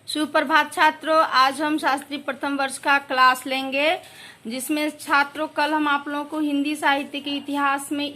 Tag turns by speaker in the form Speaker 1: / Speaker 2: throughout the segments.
Speaker 1: सुप्रभात छात्रों, आज हम शास्त्री प्रथम वर्ष का क्लास लेंगे, जिसमें छात्रों कल हम आप लोगों को हिंदी साहित्य के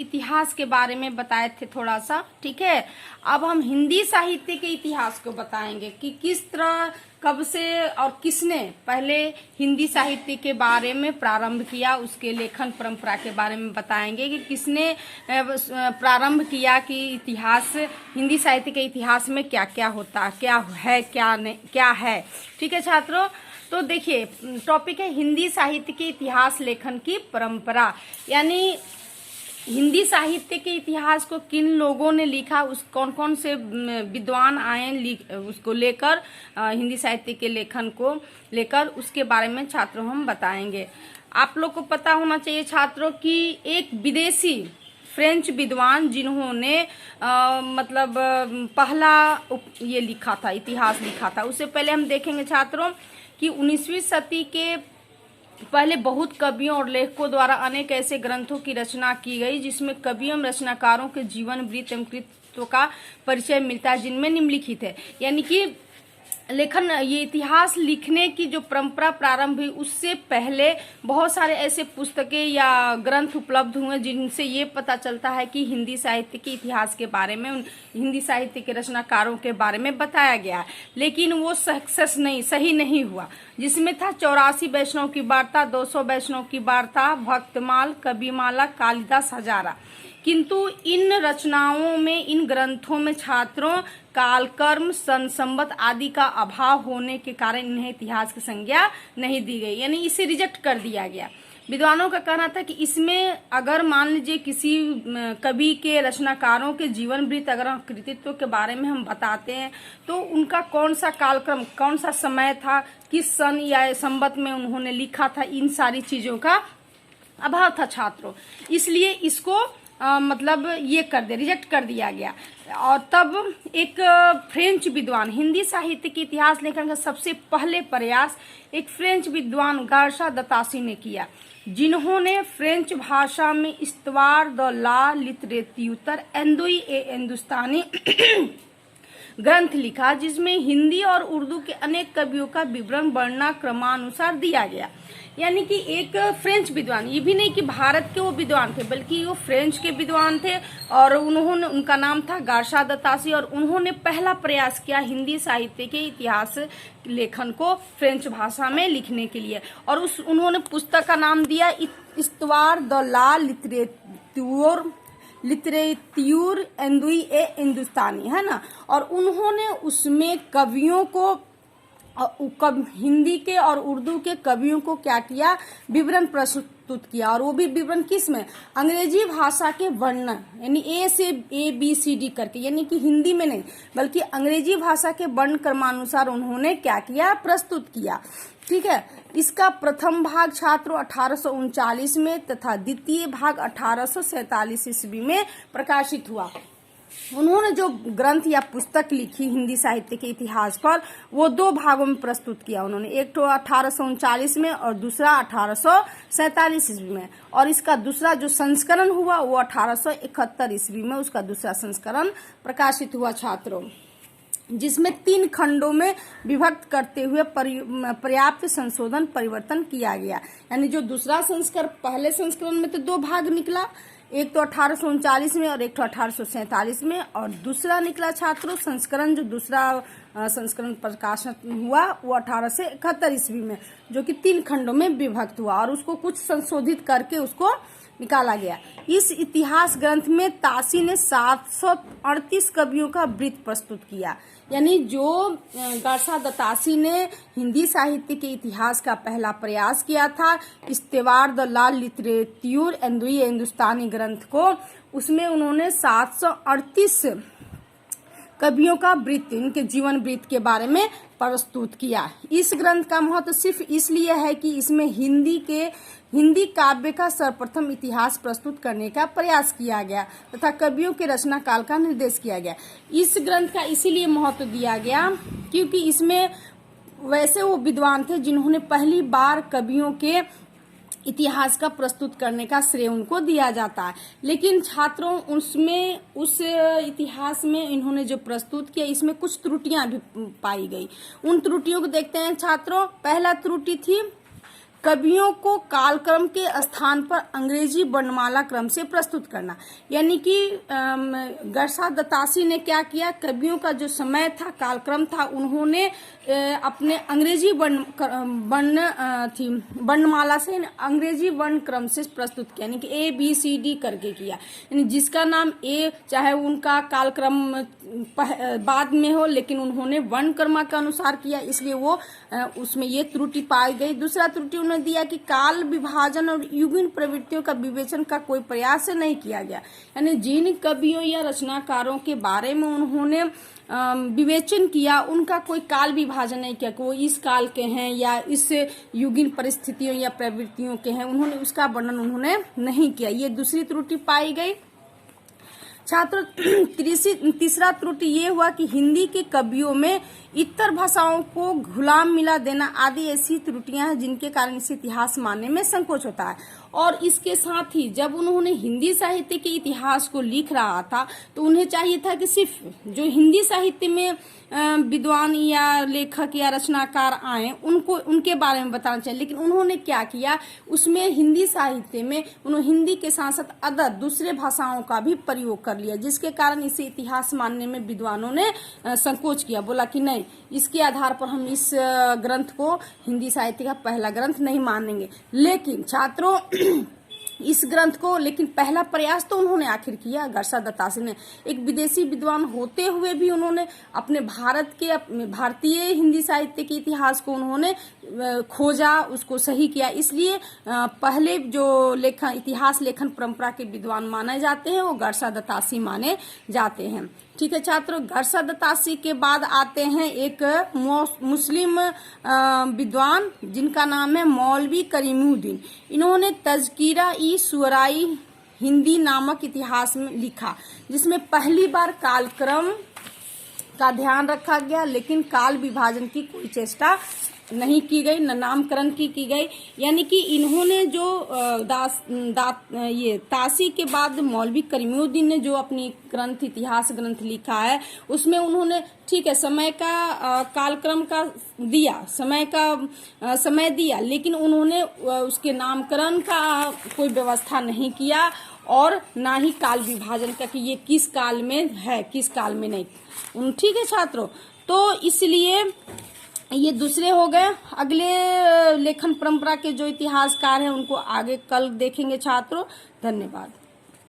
Speaker 1: इतिहास के बारे में बताए थे थोड़ा सा। ठीक है, अब हम हिंदी साहित्य के इतिहास को बताएंगे कि किस तरह, कब से और किसने पहले हिंदी साहित्य के बारे में प्रारंभ किया, उसके लेखन परंपरा के बारे में बताएंगे कि किसने प्रारंभ किया कि इतिहास, हिंदी साहित्य के इतिहास में क्या क्या होता, क्या है, क्या नहीं, क्या है। ठीक है छात्रों, तो देखिए टॉपिक है हिंदी साहित्य के इतिहास लेखन की परंपरा, यानी हिंदी साहित्य के इतिहास को किन लोगों ने लिखा, उस कौन कौन से विद्वान आए उसको लेकर, हिंदी साहित्य के लेखन को लेकर, उसके बारे में छात्रों हम बताएंगे। आप लोग को पता होना चाहिए छात्रों कि एक विदेशी फ्रेंच विद्वान जिन्होंने मतलब पहला ये लिखा था, इतिहास लिखा था। उससे पहले हम देखेंगे छात्रों कि 19वीं सदी के पहले बहुत कवियों और लेखकों द्वारा अनेक ऐसे ग्रंथों की रचना की गई जिसमें कवियों एवं रचनाकारों के जीवन वृत्त एवं कृतित्व का परिचय मिलता है, जिनमें निम्नलिखित है। यानी कि लेखन, ये इतिहास लिखने की जो परंपरा प्रारंभ हुई, उससे पहले बहुत सारे ऐसे पुस्तकें या ग्रंथ उपलब्ध हुए जिनसे ये पता चलता है कि हिंदी साहित्य के इतिहास के बारे में, हिंदी साहित्य के रचनाकारों के बारे में बताया गया है, लेकिन वो सही नहीं हुआ। जिसमें था 84 वैष्णव की वार्ता, 200 वैष्णव की वार्ता, भक्तमाल, कविमाला, कालिदास हजारा। किंतु इन रचनाओं में, इन ग्रंथों में छात्रों कालकर्म, संवत आदि का अभाव होने के कारण इन्हें इतिहास की संज्ञा नहीं दी गई, यानी इसे रिजेक्ट कर दिया गया। विद्वानों का कहना था कि इसमें अगर मान लीजिए किसी कवि के, रचनाकारों के जीवन वृत्त, अगर कृतित्व के बारे में हम बताते हैं तो उनका कौन सा कालक्रम, कौन सा समय था, किस सन या संवत में उन्होंने लिखा था, इन सारी चीजों का अभाव था छात्रों। इसलिए इसको मतलब ये रिजेक्ट कर दिया गया। और तब एक फ्रेंच विद्वान, हिंदी साहित्य के इतिहास लेखन का सबसे पहले प्रयास एक फ्रेंच विद्वान गार्सा दतासी ने किया, जिन्होंने फ्रेंच भाषा में इस्तवार द ला लिटरेत्यूतर एंदुई ए हिंदुस्तानी ग्रंथ लिखा, जिसमें हिंदी और उर्दू के अनेक कवियों का विवरण वर्णना क्रमानुसार दिया गया। यानी कि एक फ्रेंच विद्वान, ये भी नहीं कि भारत के वो विद्वान थे, बल्कि वो फ्रेंच के विद्वान थे और उनका नाम था गार्सा दतासी, और उन्होंने पहला प्रयास किया हिंदी साहित्य के इतिहास लेखन को फ्रेंच भाषा में लिखने के लिए। और उन्होंने पुस्तक का नाम दिया इस्तवार द ला लिटरेत्यूर एंदुई ए हिंदुस्तानी, है ना। और उन्होंने उसमें कवियों को, हिंदी के और उर्दू के कवियों को क्या किया, विवरण प्रस्तुत किया। और वो भी विवरण किस में, अंग्रेजी भाषा के वर्णन, यानी ए से ABCD करके, यानी कि हिंदी में नहीं बल्कि अंग्रेजी भाषा के वर्ण क्रमानुसार उन्होंने क्या किया, प्रस्तुत किया। ठीक है, इसका प्रथम भाग छात्रों 1839 में तथा द्वितीय भाग 1847 ईस्वी में प्रकाशित हुआ। उन्होंने जो ग्रंथ या पुस्तक लिखी हिंदी साहित्य के इतिहास पर, वो दो भागों में प्रस्तुत किया उन्होंने, एक तो 1839 में और दूसरा 1847 ईस्वी में। और इसका दूसरा जो संस्करण हुआ वो 1871 ईस्वी में उसका दूसरा संस्करण प्रकाशित हुआ छात्रों, जिसमें 3 खंडों में विभक्त करते हुए पर्याप्त संशोधन परिवर्तन किया गया। यानी जो दूसरा संस्करण, पहले संस्करण में तो 2 भाग निकला, एक तो 1839 में और एक तो 1847 में, और दूसरा निकला छात्रों संस्करण, जो दूसरा संस्करण प्रकाशित हुआ वो 1871 ईस्वी में, जो कि 3 खंडों में विभक्त हुआ और उसको कुछ संशोधित करके उसको निकाला गया। इस इतिहास ग्रंथ में तासी ने 738 कवियों का वृत्त प्रस्तुत किया। यानी जो गार्सा दतासी ने हिंदी साहित्य के इतिहास का पहला प्रयास किया था, इस्तवार द ला लिटरेत्यूर एंदुई हिंदुस्तानी ग्रंथ को, उसमें उन्होंने 738 कवियों का वृत्त, इनके जीवन वृत्त के बारे में प्रस्तुत किया। इस ग्रंथ का महत्व सिर्फ इसलिए है कि इसमें हिंदी काव्य का सर्वप्रथम इतिहास प्रस्तुत करने का प्रयास किया गया तथा कवियों के रचना काल का निर्देश किया गया। इस ग्रंथ का इसीलिए महत्व दिया गया क्योंकि इसमें वैसे वो विद्वान थे जिन्होंने पहली बार कवियों के इतिहास का प्रस्तुत करने का श्रेय उनको दिया जाता है। लेकिन छात्रों उसमें उस इतिहास में इन्होंने जो प्रस्तुत किया इसमें कुछ त्रुटियां भी पाई गई। उन त्रुटियों को देखते हैं छात्रों। पहला त्रुटि थी कवियों को कालक्रम के स्थान पर अंग्रेजी वर्णमाला क्रम से प्रस्तुत करना। यानी कि गर्सा दत्तासी ने क्या किया, कवियों का जो समय था, कालक्रम था, उन्होंने अपने अंग्रेजी वर्णमाला से अंग्रेजी वर्ण क्रम से प्रस्तुत किया, यानी कि ABCD करके किया। यानी जिसका नाम ए, चाहे उनका कालक्रम बाद में हो, लेकिन उन्होंने वर्ण क्रम के अनुसार किया, इसलिए वो उसमें ये त्रुटि पाई गई। दूसरा त्रुटि उन्होंने दिया कि काल विभाजन और युगीन प्रवृत्तियों का विवेचन का कोई प्रयास नहीं किया गया। यानी जिन कवियों या रचनाकारों के बारे में उन्होंने विवेचन किया, उनका कोई काल विभाजन नहीं किया कि वो इस काल के हैं या इस युगीन परिस्थितियों या प्रवृत्तियों के हैं, उन्होंने उसका वर्णन उन्होंने नहीं किया। ये दूसरी त्रुटि पाई गई। छात्र तीसरा त्रुटि ये हुआ कि हिंदी के कवियों में इतर भाषाओं को गुलाम मिला देना आदि ऐसी त्रुटियां हैं जिनके कारण इसे इतिहास मानने में संकोच होता है। और इसके साथ ही जब उन्होंने हिंदी साहित्य के इतिहास को लिख रहा था तो उन्हें चाहिए था कि सिर्फ जो हिंदी साहित्य में विद्वान या लेखक या रचनाकार आए उनको उनके बारे में बताना चाहिए। लेकिन उन्होंने क्या किया, उसमें हिंदी साहित्य में उन्होंने हिंदी के साथ साथ अदर दूसरे भाषाओं का भी प्रयोग कर लिया, जिसके कारण इसे इतिहास मानने में विद्वानों ने संकोच किया। बोला कि नहीं, इसके आधार पर हम इस ग्रंथ को हिंदी साहित्य का पहला ग्रंथ नहीं मानेंगे। लेकिन छात्रों इस ग्रंथ को, लेकिन पहला प्रयास तो उन्होंने आखिर किया, गर्सा दत्तासी ने। एक विदेशी विद्वान होते हुए भी उन्होंने अपने भारतीय हिंदी साहित्य के इतिहास को उन्होंने खोजा, उसको सही किया। इसलिए पहले जो इतिहास लेखन परंपरा के विद्वान माने जाते हैं वो गर्सा दत्तासी माने जाते हैं। ठीक है छात्रों, गर्सा दत्तासी के बाद आते हैं एक मुस्लिम विद्वान जिनका नाम है मौलवी करीमुद्दीन। इन्होंने तज़किरा-ई-शुअराई हिंदी नामक इतिहास में लिखा, जिसमें पहली बार कालक्रम का ध्यान रखा गया, लेकिन काल विभाजन की कोई चेष्टा नहीं की गई, न नामकरण की गई। यानी कि इन्होंने जो तासी के बाद मौलवी करीमुद्दीन ने जो अपनी ग्रंथ इतिहास ग्रंथ लिखा है, उसमें उन्होंने ठीक है समय का कालक्रम का दिया, समय दिया, लेकिन उन्होंने उसके नामकरण का कोई व्यवस्था नहीं किया और ना ही काल विभाजन का कि ये किस काल में है किस काल में नहीं। ठीक है छात्रों, तो इसलिए ये दूसरे हो गए। अगले लेखन परंपरा के जो इतिहासकार हैं उनको आगे कल देखेंगे छात्रों। धन्यवाद।